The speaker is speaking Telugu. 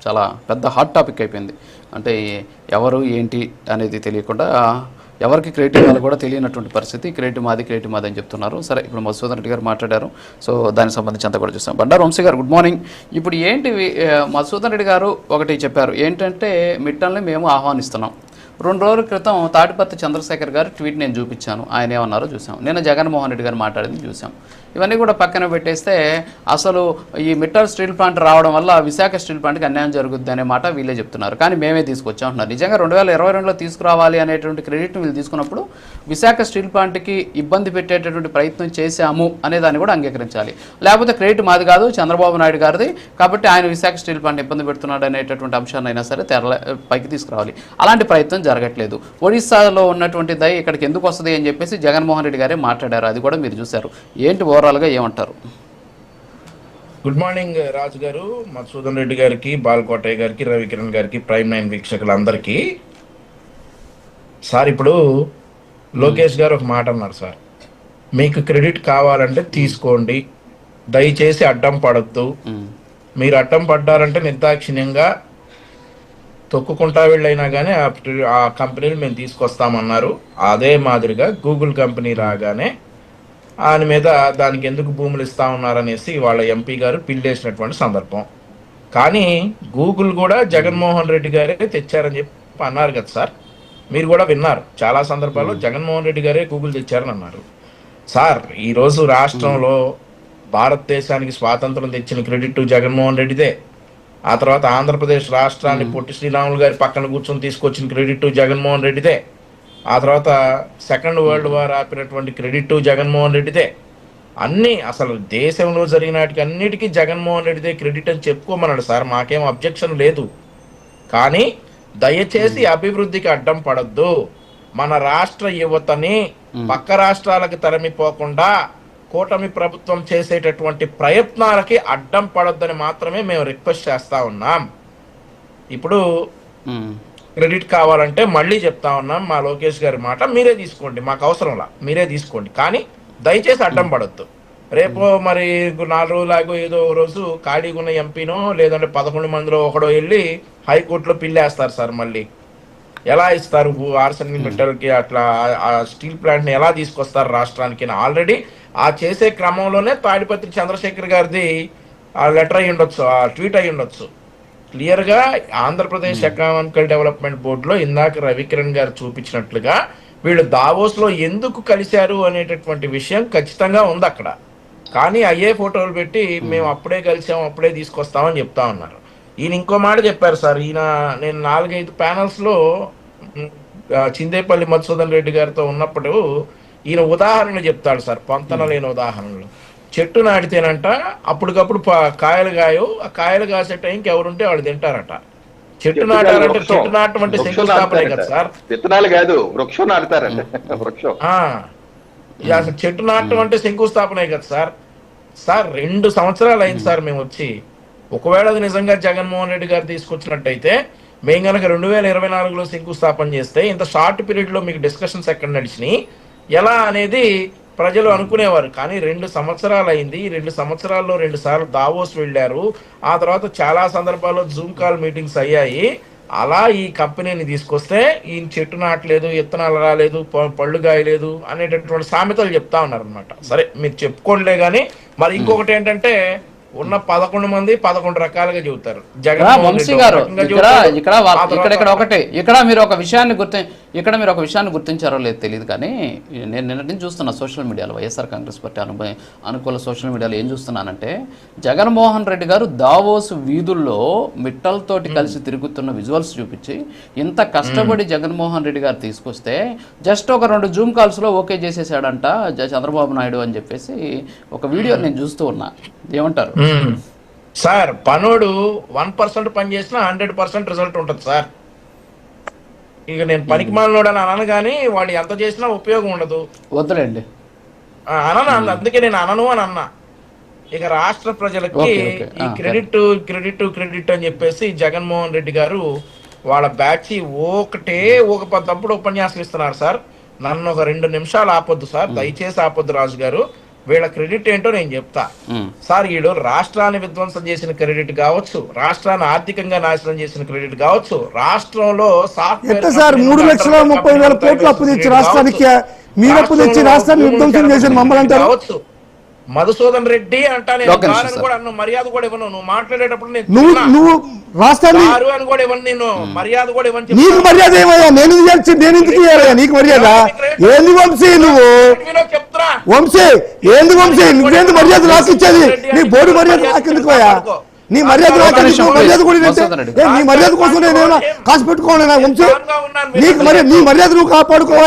చాలా పెద్ద హాట్ టాపిక్ అయిపోయింది. అంటే ఎవరు ఏంటి అనేది తెలియకుండా ఎవరికి క్రెడిట్ ఇవ్వాలో కూడా తెలియనటువంటి పరిస్థితి. క్రెడిట్ మాది అని చెప్తున్నారు. సరే, ఇప్పుడు మధుసూదన్ రెడ్డి గారు మాట్లాడారు. సో దానికి సంబంధించి అంతా కూడా చూస్తాం. బండారు వంశీ గారు గుడ్ మార్నింగ్. ఇప్పుడు ఏంటి మధుసూదన్ రెడ్డి గారు ఒకటి చెప్పారు, ఏంటంటే మిట్టల్ని మేము ఆహ్వానిస్తున్నాం. 2 రోజుల క్రితం తాడిపత్రి చంద్రశేఖర్ గారు ట్వీట్ నేను చూపించాను, ఆయన ఏమన్నారో చూసాం. నిన్న జగన్మోహన్ రెడ్డి గారు మాట్లాడింది చూసాం. ఇవన్నీ కూడా పక్కన పెట్టేస్తే అసలు ఈ మిట్టల్ స్టీల్ ప్లాంట్ రావడం వల్ల విశాఖ స్టీల్ ప్లాంట్కి అన్యాయం జరుగుద్ది అనే మాట వీళ్ళే చెప్తున్నారు. కానీ మేమే తీసుకొచ్చాం అంటున్నారు. నిజంగా 2022లో తీసుకురావాలి అనేటువంటి క్రెడిట్ వీళ్ళు తీసుకున్నప్పుడు విశాఖ స్టీల్ ప్లాంట్కి ఇబ్బంది పెట్టేటటువంటి ప్రయత్నం చేశాము అనే దాన్ని కూడా అంగీకరించాలి. లేకపోతే క్రెడిట్ మాది కాదు, చంద్రబాబు నాయుడు గారిది, కాబట్టి ఆయన విశాఖ స్టీల్ ప్లాంట్ ఇబ్బంది పెడుతున్నాడు అనేటటువంటి అంశాన్ని అయినా సరే పైకి తీసుకురావాలి. అలాంటి ప్రయత్నం జరగట్లేదు. ఒడిశాలో ఉన్నటువంటి దయ ఇక్కడికి ఎందుకు వస్తుంది అని చెప్పేసి జగన్మోహన్ రెడ్డి గారే మాట్లాడారు. అది కూడా మీరు చూశారు. ఏంటి ఓవరాల్గా ఏమంటారు? గుడ్ మార్నింగ్ రాజు గారు, మధుసూదన్ రెడ్డి గారికి, బాలకోటయ్య గారికి, రవికిరణ్ గారికి, ప్రైమ్ 9 వీక్షకులందరికీ. సార్, ఇప్పుడు లోకేష్ గారు ఒక మాట అన్నారు సార్, మీకు క్రెడిట్ కావాలంటే తీసుకోండి, దయచేసి అడ్డం పడద్దు. మీరు అడ్డం పడ్డారంటే నిర్దాక్షిణ్యంగా తొక్కుకుంటా వెళ్ళైనా కానీ ఆ కంపెనీలు మేము తీసుకొస్తామన్నారు. అదే మాదిరిగా గూగుల్ కంపెనీ రాగానే ఆయన మీద దానికి ఎందుకు భూములు ఇస్తా ఉన్నారనేసి వాళ్ళ ఎంపీ గారు పిల్లేసినటువంటి సందర్భం. కానీ గూగుల్ కూడా జగన్మోహన్ రెడ్డి గారే తెచ్చారని చెప్పి అన్నారు కదా సార్. మీరు కూడా విన్నారు, చాలా సందర్భాల్లో జగన్మోహన్ రెడ్డి గారే గూగుల్ తెచ్చారని అన్నారు. సార్, ఈరోజు రాష్ట్రంలో భారతదేశానికి స్వాతంత్రం తెచ్చిన క్రెడిట్ జగన్మోహన్ రెడ్డిదే. ఆ తర్వాత ఆంధ్రప్రదేశ్ రాష్ట్రాన్ని పొట్టి శ్రీరాములు గారి పక్కన కూర్చొని తీసుకొచ్చిన క్రెడిట్ జగన్మోహన్ రెడ్డిదే. ఆ తర్వాత సెకండ్ వరల్డ్ వార్ ఆపినటువంటి క్రెడిట్ జగన్మోహన్ రెడ్డిదే. అన్నీ అసలు దేశంలో జరిగినాటికి అన్నిటికీ జగన్మోహన్ రెడ్డిదే క్రెడిట్ అని చెప్పుకోమన్నాడు సార్. మాకేం అబ్జెక్షన్ లేదు. కానీ దయచేసి అభివృద్ధికి అడ్డం పడద్దు. మన రాష్ట్ర యువతని పక్క రాష్ట్రాలకు తరమిపోకుండా కూటమి ప్రభుత్వం చేసేటటువంటి ప్రయత్నాలకి అడ్డం పడొద్దని మాత్రమే మేము రిక్వెస్ట్ చేస్తా ఉన్నాం. ఇప్పుడు క్రెడిట్ కావాలంటే మళ్ళీ చెప్తా ఉన్నాం, మా లోకేష్ గారి మాట మీరే తీసుకోండి, మాకు అవసరంలా, మీరే తీసుకోండి, కానీ దయచేసి అడ్డం పడొద్దు. రేపు మరి 4 రోజులాగో ఏదో రోజు ఖాళీగా ఉన్న ఎంపీనో లేదంటే 11 మందిలో ఒకడో వెళ్ళి హైకోర్టులో పిల్లేస్తారు సార్. మళ్ళీ ఎలా ఇస్తారు ఆర్సెనిక్ మెటల్కి అట్లా ఆ స్టీల్ ప్లాంట్ని ఎలా తీసుకొస్తారు రాష్ట్రానికి? ఆల్రెడీ ఆ చేసే క్రమంలోనే తాడిపత్రి చంద్రశేఖర్ గారిది ఆ లెటర్ అయ్యి ఉండొచ్చు, ఆ ట్వీట్ అయ్యి ఉండొచ్చు. క్లియర్గా ఆంధ్రప్రదేశ్ ఎకనామికల్ డెవలప్మెంట్ బోర్డులో ఇందాక రవికిరణ్ గారు చూపించినట్లుగా వీళ్ళు దావోస్లో ఎందుకు కలిశారు అనేటటువంటి విషయం ఖచ్చితంగా ఉంది అక్కడ. కానీ అయ్యే ఫోటోలు పెట్టి మేము అప్పుడే కలిసాం, అప్పుడే తీసుకొస్తామని చెప్తా ఉన్నారు. ఈయన ఇంకో మాట చెప్పారు సార్. నేను 4-5 ప్యానల్స్లో చిందేపల్లి మధుసూదన్ రెడ్డి గారితో ఉన్నప్పుడు ఈయన ఉదాహరణలు చెప్తాడు సార్, పొంతన లేని ఉదాహరణలు. చెట్టు నాటితేనంట అప్పటికప్పుడు కాయలు కాయవు, ఆ కాయలు కాసే టైంకి ఎవరుంటే వాళ్ళు తింటారట. చెట్టు నాటారంటే చెట్టు నాటం అంటే శంకుస్థాపనే కదా సార్, విత్తనాలు కాదు, వృక్షం నాటుతారంట. వృక్షం అసలు చెట్టు నాటం అంటే శంకుస్థాపనే కదా సార్. సార్ 2 సంవత్సరాలు అయింది సార్ మేము వచ్చి. ఒకవేళ అది నిజంగా జగన్మోహన్ రెడ్డి గారు తీసుకొచ్చినట్టయితే మేము కనుక 2024లో శంకుస్థాపన చేస్తే ఇంత షార్ట్ పీరియడ్ లో మీకు డిస్కషన్స్ ఎక్కడ నడిచినాయి ఎలా అనేది ప్రజలు అనుకునేవారు. కానీ 2 సంవత్సరాలు అయింది. 2 సంవత్సరాల్లో 2 సార్లు దావోస్ వెళ్ళారు. ఆ తర్వాత చాలా సందర్భాల్లో జూమ్ కాల్ మీటింగ్స్ అయ్యాయి. అలా ఈ కంపెనీని తీసుకొస్తే ఈయన చెట్టు నాటలేదు, విత్తనాలు రాలేదు, పళ్ళు కాయలేదు అనేటటువంటి సామెతలు చెప్తా ఉన్నారు అనమాట. సరే, మీరు చెప్పుకోండిలే. కానీ మరి ఇంకొకటి ఏంటంటే ఉన్న 11 మంది 11 రకాలుగా చెబుతారు. వంశీ గారు ఇక్కడ మీరు ఒక విషయాన్ని గుర్తించారో లేదు తెలియదు. కానీ నేను నిన్నటి నుంచి చూస్తున్నా సోషల్ మీడియాలో, వైఎస్ఆర్ కాంగ్రెస్ పార్టీ అనుకూల సోషల్ మీడియాలో ఏం చూస్తున్నానంటే, జగన్మోహన్ రెడ్డి గారు దావోస్ వీధుల్లో మిట్టల్తోటి కలిసి తిరుగుతున్న విజువల్స్ చూపించి ఇంత కష్టపడి జగన్మోహన్ రెడ్డి గారు తీసుకొస్తే జస్ట్ ఒక 2 జూమ్ కాల్స్లో ఓకే చేసేసాడంట చంద్రబాబు నాయుడు అని చెప్పేసి ఒక వీడియో నేను చూస్తూ ఉన్నా. ఏమంటారు సార్? పనోడు 1% పని చేసినా 100% రిజల్ట్ ఉంటుంది సార్. ఇక నేను పనికి మాలినోడు అని అనను, కానీ వాడు ఎంత చేసినా ఉపయోగం ఉండదు. వద్దులేండి అనను, అందుకే నేను అనను అని అన్నా. ఇక రాష్ట్ర ప్రజలకి ఈ క్రెడిట్ అని చెప్పేసి జగన్మోహన్ రెడ్డి గారు వాళ్ళ బ్యాచ్ ఒక తప్పుడు ఉపన్యాసాలు ఇస్తున్నారు సార్. నన్ను ఒక 2 నిమిషాలు ఆపొద్దు సార్, దయచేసి ఆపొద్దు రాజు గారు. వీళ్ళ క్రెడిట్ ఏంటో నేను చెప్తా. సార్ వీడు రాష్ట్రాన్ని విధ్వంసం చేసిన క్రెడిట్ కావచ్చు, రాష్ట్రాన్ని ఆర్థికంగా నాశనం చేసిన క్రెడిట్ కావచ్చు, రాష్ట్రంలో ఎంత సార్ 3,30,30,000 కోట్లు అప్పు తెచ్చి రాష్ట్రానికి మీరు అప్పు తెచ్చి రాష్ట్రాన్ని విధ్వంసం చేసిన మమ్మల్ని అంటారు కావచ్చు. మధుసూదన్ రెడ్డి అంటా నేను ఒక నిమిషం కూడా అన్ను మర్యాద కూడా ఇవ్వను. నువ్వు మాట్లాడేటప్పుడు నువ్వు రాష్ట్రాన్ని అని కూడా ఇవ్వను, నేను మర్యాద కూడా ఇవ్వను. నీకు మర్యాద ఏమయ్యా? నేను ఎందుకు ఇవ్వాలయ్యా నీకు మర్యాద? ఏంది వంశీ నువ్వు? చెప్తున్నా వంశీ ఏంది వంశీ? నువ్వేంది మర్యాద నాకు ఇచ్చేది? నీ బోర్డు మర్యాద నాకు ఎందుకు అయ్యా? నీ మర్యాద నాకు ఎందుకు? మర్యాద కూడా నీ మర్యాద కోసం నేను కాసు పెట్టుకోవాలి వంశీ. నీకు నీ మర్యాద నువ్వు కాపాడుకో.